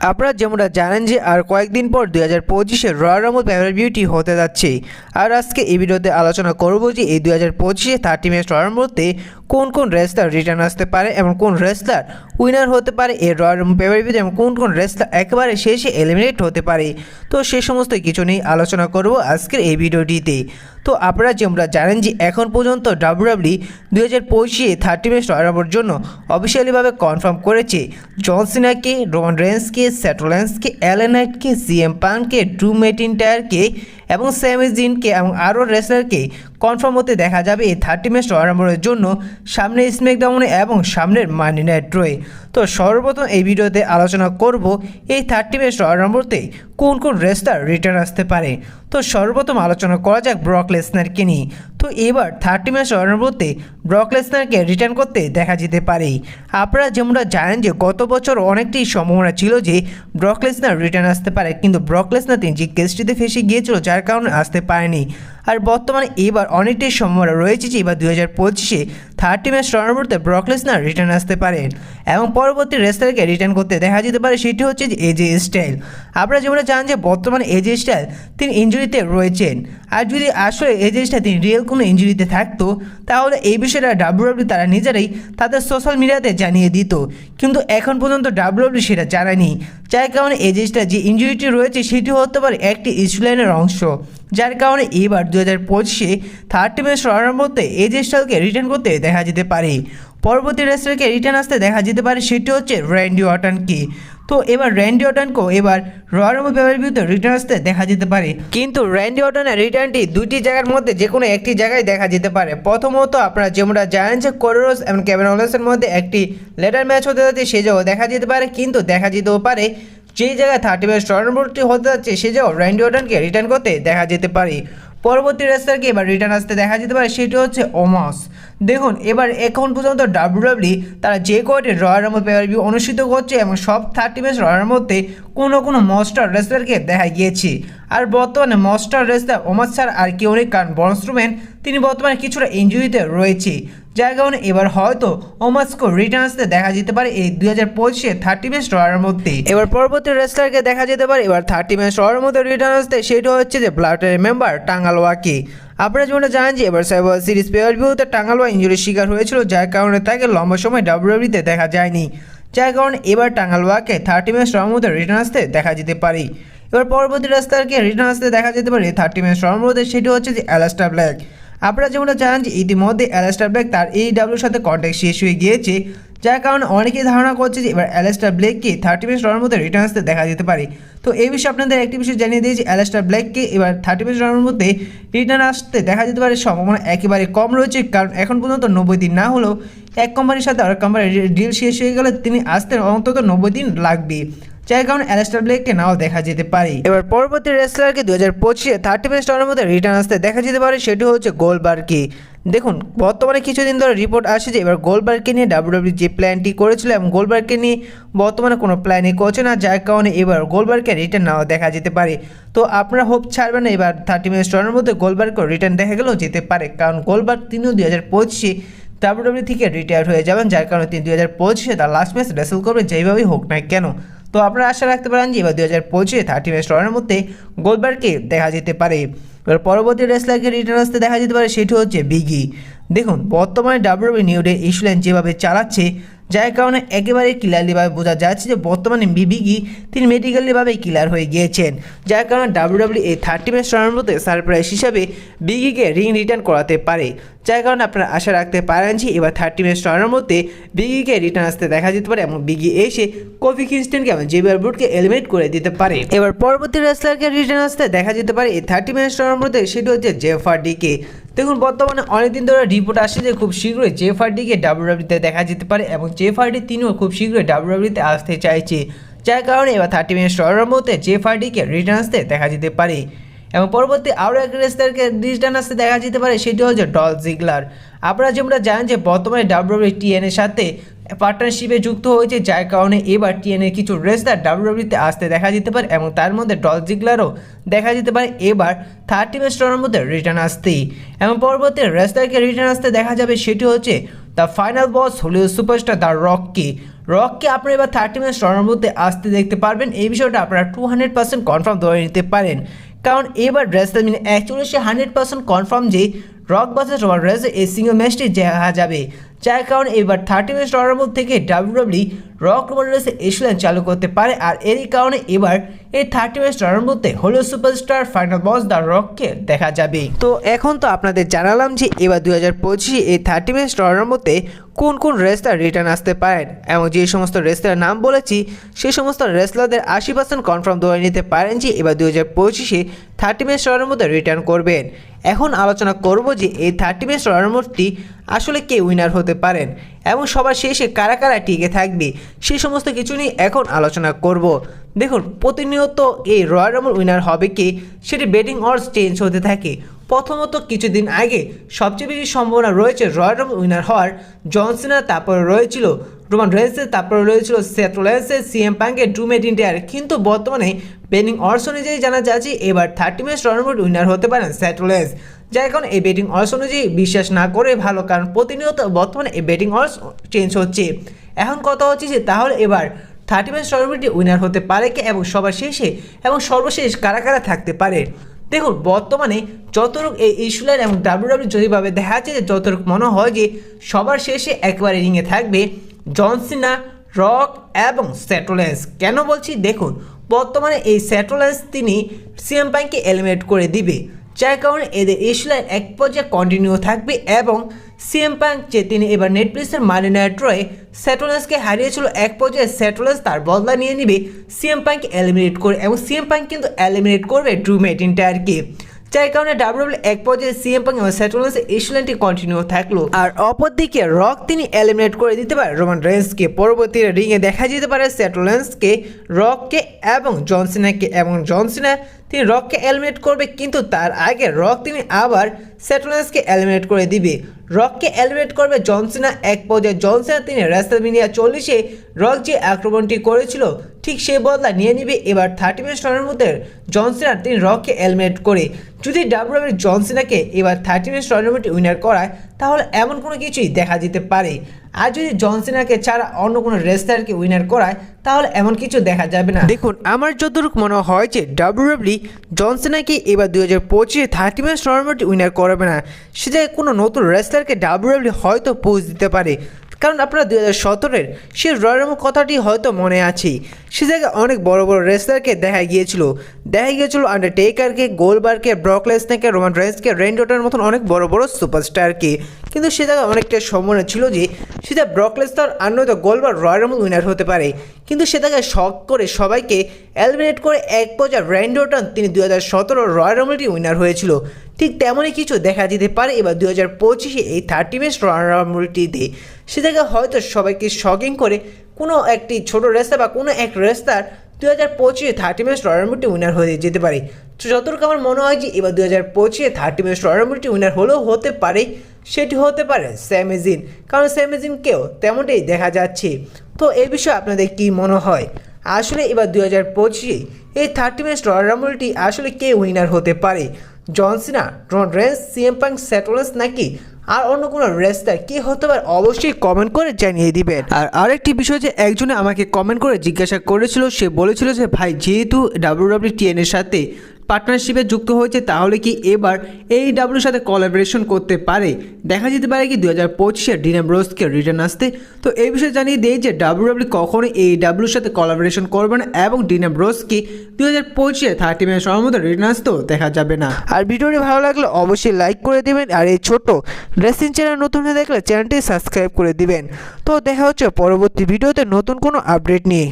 আপনারা যেমনটা জানেন যে আর কয়েকদিন পর 2025-এ রয়্যাল রাম্বল পেপার ভিউটি হতে যাচ্ছে। আর আজকে এই ভিডিওতে আলোচনা করব যে এই 2025-এ 30 ম্যাচ রয়্যাল রাম্বলতে কোন কোন রেসলার রিটার্ন আসতে পারে এবং কোন রেসলার উইনার হতে পারে এই রয়্যাল রাম্বল পেপার ভিউতে এবং কোন কোন রেসলার একেবারে শেষে এলিমিনেট হতে পারে। তো সে সমস্ত কিছু নিয়ে আলোচনা করব আজকের এই ভিডিওটিতে। তো আপনারা যেমনটা জানেন যে এখন পর্যন্ত ডাব্লিউডাব্লিউই 2025-এ 30 ম্যাচ রয়্যাল রাম্বলের জন্য অফিসিয়ালিভাবে কনফার্ম করেছে জন সিনাকে, রোমান রেন্সকে, সেথ রোলিন্সকে, এলএ নাইটকে, সিএম পাঙ্ককে, ড্রু ম্যাকইন্টায়ারকে এবং স্যামি জিনকে এবং আরও রেসলারকে কনফার্ম হতে দেখা যাবে এই 30 ম্যাচ রয়্যাল রাম্বলের জন্য সামনের স্ম্যাকডাউনে এবং সামনের মানি নাইট রয়ে। তো সর্বপ্রথম এই ভিডিওতে আলোচনা করব এই 30 ম্যাচ রয়্যাল রাম্বলতে কোন কোন রেসলার রিটার্ন আসতে পারে। তো সর্বপ্রথম আলোচনা করা যাক ব্রক লেসনারকে নিয়ে। তো এবার 30 ম্যাচ রয়্যাল রাম্বলতে ব্রক লেসনারকে রিটার্ন করতে দেখা যেতে পারে। আপনারা যেমনটা জানেন যে গত বছর অনেকটি সম্ভাবনা ছিল যে ব্রক লেসনার রিটার্ন আসতে পারে, কিন্তু ব্রক লেসনার তিনি যে কেসটিতে ফেসে গিয়েছিল যার কারণে আসতে পারেনি। আর বর্তমানে এবার অনেকটাই সম্ভাবনা রয়েছে যে এবার 2025-এ 30 ম্যাচ রয়্যাল রাম্বলতে ব্রক লেসনার রিটার্ন আসতে পারেন এবং পরবর্তী রেসলারকে রিটার্ন করতে দেখা যেতে পারে, সেটি হচ্ছে যে এজে স্টাইল। আপনারা যেমন জানেন যে বর্তমানে এজে স্টাইল তিনি ইনজুরিতে রয়েছেন। আর যদি আসলে এজে স্টাইল তিনি রিয়েল কোনো ইনজুরিতে থাকতো তাহলে এই বিষয়টা ডাব্লিউডাব্লিউ তারা নিজেরাই তাদের সোশ্যাল মিডিয়াতে জানিয়ে দিত, কিন্তু এখন পর্যন্ত ডাব্লিউডাব্লিউ সেটা জানায়নি। যার কারণে এজে স্টাইল যে ইনজুরিটি রয়েছে সেটি হতে পারে একটি ইস্যুলাইনের অংশ, যার কারণে এবার 2025-এ 30 ম্যাচ রয়্যাল রাম্বলতে এজে স্টাইলকে রিটার্ন করতে দেখা যেতে পারে। পরবর্তী রেসলারকে রিটার্ন আসতে দেখা যেতে পারে সেটি হচ্ছে র্যান্ডি অর্টনকে। তো এবার র্যান্ডি অর্টনকেও এবার রয়্যাল রাম্বল পেপার ভিউতে রিটার্ন আসতে দেখা যেতে পারে, কিন্তু র্যান্ডি অর্টনের রিটার্নটি দুটি জায়গার মধ্যে যে কোনো একটি জায়গায় দেখা যেতে পারে। প্রথমত আপনারা যেমনটা জানেন যে কোডি রোডস এবং কেভিন ওলেন্সের মধ্যে একটি লেটার ম্যাচ হতে যাচ্ছে, সে জায়গাও দেখা যেতে পারে, কিন্তু দেখা যেতেও পারে যেই জায়গায় 30 ম্যাচ রয়্যাল রাম্বলটি হতে যাচ্ছে সে জায়গাও র্যান্ডি অর্টনকে রিটার্ন করতে দেখা যেতে পারে। পরবর্তী রেসলারকে এবার রিটার্ন আসতে দেখা যেতে পারে সেটি হচ্ছে ওমাস। দেখুন এবার এখন পর্যন্ত ডাব্লিউডাব্লিউ তারা যে কয়টি রয়্যাল রাম্বল পেপার ভিউ অনুষ্ঠিত করছে এবং সব 30 ম্যাচ রয়্যাল রাম্বলতে কোনো মস্টার রেসলারকে দেখা গিয়েছে। আর বর্তমানে মস্টার রেসলার ওমাস ছাড়া আর কেউ নেই, কারণ ব্রন স্ট্রোম্যান তিনি বর্তমানে কিছুটা ইনজুরিতে রয়েছে, যার কারণে এবার হয়তো ওমাসকে রিটার্ন আসতে দেখা যেতে পারে এই 2025-এ 30 ম্যাচ রয়্যাল রাম্বলতে। এবার পরবর্তী রেসলারকে দেখা যেতে পারে এবার 30 ম্যাচ রয়্যাল রাম্বলতে রিটার্ন আসতে, সেটা হচ্ছে যে ব্লাডলাইন মেম্বার টাঙ্গালোয়াকে। আপনারা যেমনটা জানেন যে এবার সার্ভাইভার সিরিজ পেপার ভিউতে টাঙ্গালোয়া ইনজুরির শিকার হয়েছিল, যার কারণে তাকে লম্বা সময় ডাব্লিউডাব্লিউতে দেখা যায়নি, যার কারণে এবার টাঙ্গালোয়াকে 30 ম্যাচ রয়্যাল রাম্বলতে রিটার্ন আসতে দেখা যেতে পারে। এবার পরবর্তী রেসলারকে রিটার্ন আসতে দেখা যেতে পারে 30 ম্যাচ রয়্যাল রাম্বলতে, সেটি হচ্ছে যে অ্যালাস্টার ব্ল্যাক। আপনারা যেমনটা জানেন যে ইতিমধ্যে অ্যালাস্টার ব্ল্যাক তার AEWর সাথে কন্ট্যাক্ট শেষ হয়ে গিয়েছে, যার কারণে অনেকেই ধারণা করছে যে এবার অ্যালাস্টার ব্ল্যাককে 30 ম্যাচ রয়্যাল রাম্বলতে রিটার্ন আসতে দেখা যেতে পারে। তো এই বিষয়ে আপনাদের একটি বিষয় জানিয়ে দিয়েছি, অ্যালাস্টার ব্ল্যাককে এবার 30 ম্যাচ রয়্যাল রাম্বলতে রিটার্ন আসতে দেখা যেতে পারে সম্ভাবনা একেবারে কম রয়েছে, কারণ এখন পর্যন্ত 90 দিন না হলেও এক কোম্পানির সাথে আরেক কোম্পানির ডিল শেষ হয়ে গেলে তিনি আসতে অন্তত 90 দিন লাগবে, যার কারণে অ্যালাস্টার ব্ল্যাককে নাও দেখা যেতে পারে। এবার পরবর্তী রেসলারকে 2025-এ 30 ম্যাচ রয়্যাল রাম্বলতে রিটার্ন আসতে দেখা যেতে পারে সেটি হচ্ছে গোল্ডবার্গকে। দেখুন বর্তমানে কিছুদিন ধরে রিপোর্ট আসে যে এবার গোল্ডবার্গকে নিয়ে ডাব্লিউডাব্লিউ যে প্ল্যানটি করেছিল এবং গোল্ডবার্গকে নিয়ে বর্তমানে কোনো প্ল্যানই করছে না, যার কারণে এবার গোল্ডবার্গকে রিটার্ন নাও দেখা যেতে পারে। তো আপনারা হোপ ছাড়বেন না, এবার 30 ম্যাচ রয়্যাল রাম্বলতে গোল্ডবার্গকে রিটার্ন দেখা গেলেও যেতে পারে, কারণ গোল্ডবার্গ তিনিও 2025-এ ডাব্লিউডাব্লিউ থেকে রিটায়ার হয়ে যাবেন, যার কারণে তিনি 2025-এ তার লাস্ট ম্যাচ রেসেল করবে যেইভাবেই হোক না কেন। তো আপনারা আশা রাখতে পারেন যে এবার 2025-এ 30 ম্যাচ রয়্যাল রাম্বলতে গোল্ডবার্গকে দেখা যেতে পারে। এবার পরবর্তী রেসলারকে রিটার্ন আসতে দেখা যেতে পারে সেটি হচ্ছে বিগি। দেখুন বর্তমানে ডাব্লিউডাব্লিউ নিউ ডে ইস্যুলাইন যেভাবে চালাচ্ছে, যার কারণে একেবারে ক্লিয়ারলিভাবে বোঝা যাচ্ছে যে বর্তমানে বিগি তিনি মেডিকেলিভাবেই ক্লিয়ার হয়ে গিয়েছেন, যার কারণে ডাব্লিউডাব্লিউ এই 30 ম্যাচ রয়্যাল রাম্বলতে সারপ্রাইজ হিসাবে বিগিকে রিং রিটার্ন করাতে পারে, যার কারণে আপনারা আশা রাখতে পারেন যে এবার 30 ম্যাচ রয়্যাল রাম্বলতে বিগিকে রিটার্ন আসতে দেখা যেতে পারে এবং বিগি এসে কোফি কিংস্টনকে এবং জেভিয়ার বুটকে এলিমিনেট করে দিতে পারে। এবার পরবর্তী রেসলারকে রিটার্ন আসতে দেখা যেতে পারে এই 30 ম্যাচ রয়্যাল রাম্বলতে, সেটি হচ্ছে জেফ হার্ডিকে। দেখুন বর্তমানে অনেকদিন ধরে রিপোর্ট আসছে যে খুব শীঘ্রই জেফ হার্ডিকে ডাব্লিউডাব্লিউতে দেখা যেতে পারে এবং জেফ হার্ডি তিনিও খুব শীঘ্রই ডাব্লিউডাব্লিউতে আসতে চাইছে, যার কারণে এবার 30 ম্যাচ রয়্যাল রাম্বলতে জেফ হার্ডিকে রিটার্ন আসতে দেখা যেতে পারে। এবং পরবর্তী আরও এক রেসলারকে রিটার্ন আসতে দেখা যেতে পারে সেটি হচ্ছে ডলফ জিগলার। আপনারা যেমনটা জানেন যে বর্তমানে ডাব্লিউডাব্লিউ টিএনএর সাথে পার্টনারশিপে যুক্ত হয়েছে, যার কারণে এবার টিএনএর কিছু রেসলার ডাব্লিউডাব্লিউতে আসতে দেখা যেতে পারে এবং তার মধ্যে ডলফ জিগলারও দেখা যেতে পারে এবার 30 ম্যাচ রয়্যাল রাম্বলতে রিটার্ন আসতেই। এবং পরবর্তী রেসলারকে রিটার্ন আসতে দেখা যাবে সেটি হচ্ছে the final boss Hollywood superstar the রককে। রককে আপনারা এবার 30 মিনিট রানার মধ্যে আসতে দেখতে পারবেন। এই বিষয়টা আপনারা 200% কনফার্ম ধরে নিতে পারেন, কারণ এবার রেসলম্যানিয়া 41 100% কনফার্ম যে রক ভার্সেস রোমান রেন্স এই সিঙ্গেল ম্যাচটি দেখা যাবে, যার কারণে এবার 30 মিনিট রানার মধ্যে থেকে ডাব্লিউডাব্লিউ রক রোমান রেন্সের এশিয়ান চালু করতে পারে। আর এরই কারণে এবার এই 30 মিনিট রানার মধ্যে হলো সুপারস্টার ফাইনাল বস দ্য রককে দেখা যাবে। তো এখন তো আপনাদের জানালাম যে এবার 2025 এই 30 মিনিট রানার মধ্যে কোন কোন রেসলার রিটার্ন আসতে পারেন, এবং যে সমস্ত রেসলার নাম বলেছি সেই সমস্ত রেসলারদের 80% কনফার্ম ধরে নিতে পারেন যে এবার 2025 30 মিনিট রানার মধ্যে রিটার্ন করবেন। এখন আলোচনা করব যে এই 30 মিনিট রানার মধ্যে আসলে কে উইনার হতে পারেন এবং সবার শেষে কারা কারা টিকে থাকবে সেই সমস্ত কিছু নিয়ে এখন আলোচনা করব। দেখুন, প্রতিনিয়ত এই রয়্যাল রাম্বল উইনার হবে কি সেটি বেটিং অডস চেঞ্জ হতে থাকে। প্রথমত কিছুদিন আগে সবচেয়ে বেশি সম্ভাবনা রয়েছে রয়্যাল রাম্বল উইনার হওয়ার জন সিনা, তারপরে রয়েছিল রোমান রেন্সের, তারপরে রয়েছিল সেথ রোলিন্সের, সিএম পাঙ্কের, ড্রু ম্যাকইন্টায়ার। কিন্তু বর্তমানে বেটিং অডস অনুযায়ী জানা যাচ্ছে এবার 30 মিনিট রয়্যাল রাম্বল উইনার হতে পারেন সেথ রোলিন্স, যার কারণে এই বেটিং অডস অনুযায়ী বিশ্বাস না করে ভালো, কারণ প্রতিনিয়ত বর্তমানে এই বেটিং অডস চেঞ্জ হচ্ছে। এখন কথা হচ্ছে যে তাহলে এবার 30 মিনিট রয়্যাল রাম্বলটি উইনার হতে পারে কে এবং সবার শেষে এবং সর্বশেষ কারা কারা থাকতে পারে। দেখুন, বর্তমানে যতটুকু এই ইস্যু লাইন এবং ডাব্লিউডাব্লিউ যদিভাবে দেখা যাচ্ছে যে যতটুকু মনে হয় যে সবার শেষে একবারে রিংয়ে থাকবে জন সিনা, রক এবং সেথ রোলিন্স। কেন বলছি, দেখুন বর্তমানে এই সেথ রোলিন্স তিনি সিএম পাঙ্ককে এলিমিনেট করে দিবে, যার কারণে এদের ইস্যু লাইন এক পর্যায়ে কন্টিনিউ থাকবে এবং সিএম পাঙ্ক যে তিনি এবার নেটফ্লিক্সের মানি নাইট রয়ে সেথ রোলিন্সকে হারিয়েছিল, এক পর্যায়ে সেথ রোলিন্স তার বদলা নিয়ে নেবে সিএম পাঙ্ক এলিমিনেট করে, এবং সিএম পাঙ্ক কিন্তু এলিমিনেট করবে ড্রু ম্যাকইন্টায়ারকে, যার কারণে ডাব্লিউডাব্লিউ এক পর্যায়ে সিএম পাঙ্ক এবং সেথ রোলিন্সের ইস্যু লাইনটি কন্টিনিউ থাকলো। আর অপরদিকে রক তিনি এলিমিনেট করে দিতে পারে রোমান রেন্সকে, পরবর্তী রিংয়ে দেখা যেতে পারে সেথ রোলিন্সকে, রককে এবং জন সিনাকে, এবং জন সিনা তিনি রককে এলিমিনেট করবে, কিন্তু তার আগে রক তিনি আবার সেথ রোলিন্সকে এলিমিনেট করে দিবে। রককে এলিমিনেট করবে জন সিনা, এক পর্যায়ে জন সিনা তিনি রেসলম্যানিয়া 40 রক যে আক্রমণটি করেছিল ঠিক সেই বদলা নিয়ে নিবে এবার 30 মিনিট রানের মধ্যে জন সিনা তিনি রককে এলিমিনেট করে। যদি ডাব্লিউডাব্লিউ জন সিনাকে এবার 30 মিনিট রানের মধ্যে উইনার করায় তাহলে এমন কোনো কিছুই দেখা যেতে পারে, আর যদি জন সিনাকে ছাড়া অন্য কোনো রেসলারকে উইনার করায় তাহলে এমন কিছু দেখা যাবে না। দেখুন, আমার যতটুকু মনে হয় যে ডাব্লিউডাব্লিউ জন সিনাকে এবার 2025 30 মিনিট রানের মধ্যে উইনার করাবে না, সে জায়গায় কোনো নতুন রেসলারকে ডাব্লিউডাব্লিউ হয়তো পোজ দিতে পারে, কারণ আপনারা 2017-এর সে রয়্যাল রাম্বল কথাটি হয়তো মনে আছে। সে জায়গায় অনেক বড় বড় রেসলারকে দেখা গিয়েছিল আন্ডারটেকারকে, গোলবার্গকে, ব্রক লেসনারকে, রোমান রেন্সকে, রেঞ্জি অর্টনের মতন অনেক বড় বড় সুপারস্টারকে, কিন্তু সে জায়গায় অনেকটা সম্ভাবনা ছিল যে সেটা ব্রক লেসনার আর নয়তো গোলবার্গ রয়্যাল রাম্বল উইনার হতে পারে, কিন্তু সে জায়গায় শক করে সবাইকে এলিমিনেট করে এক পর্যায়ে রেঞ্জি অর্টন তিনি 2017 রয়্যাল রাম্বলটি উইনার হয়েছিল। ঠিক তেমনই কিছু দেখা যেতে পারে এবার 2025 এই 30 মিনিট রয়্যাল রাম্বলটিতে। সে জায়গায় হয়তো সবাইকে শকিং করে কোনো একটি ছোট রেসলার বা কোনো এক রেসলার 2025 30 মিনিট রয়্যাল রাম্বলটি উইনার হয়ে যেতে পারে। তো যতটুকু আমার মনে হয় যে এবার 2025 30 মিনিট রয়্যাল রাম্বলটি উইনার হলেও হতে পারে, সেটি হতে পারে স্যামি জিন, কারণ স্যামি জিনকেও তেমনটাই দেখা যাচ্ছে। তো এই বিষয়ে আপনাদের কি মনে হয়, আসলে এবার 2025 এই 30 মিনিট রয়্যাল রাম্বলটি আসলে কে উইনার হতে পারে? John Cena, Roman Reigns, CM Punk, Seth Rollins নাকি আর অন্য কোনো রেসলার কি হতে পারে অবশ্যই কমেন্ট করে জানিয়ে দিবেন। আর আরেকটি বিষয় যে একজনে আমাকে কমেন্ট করে জিজ্ঞাসা করেছিল, সে বলেছিল যে ভাই যেহেতু ডাব্লিউডাব্লিউ টিএনের সাথে পার্টনারশিপে যুক্ত হয়েছে তাহলে কি এবার AEWর সাথে কোলাবোরেশন করতে পারে, দেখা যেতে পারে কি 2025 ডিন অ্যামব্রোসকে রিটার্ন আসতে। তো এই বিষয়ে জানিয়ে দেই যে ডাব্লিউডাব্লিউ কখনো AEWর সাথে কোলাবোরেশন করবে না এবং ডিন অ্যামব্রোসকে 2025 30 মিনিট সময়ের মধ্যে রিটার্ন আসতেও দেখা যাবে না। আর ভিডিওটি ভালো লাগলে অবশ্যই লাইক করে দিবেন, আর এই ছোট রেসলিং চ্যানেল নতুন হয়ে দেখলে চ্যানেলটি সাবস্ক্রাইব করে দিবেন। তো দেখা হচ্ছে পরবর্তী ভিডিওতে নতুন কোনো আপডেট নিয়ে।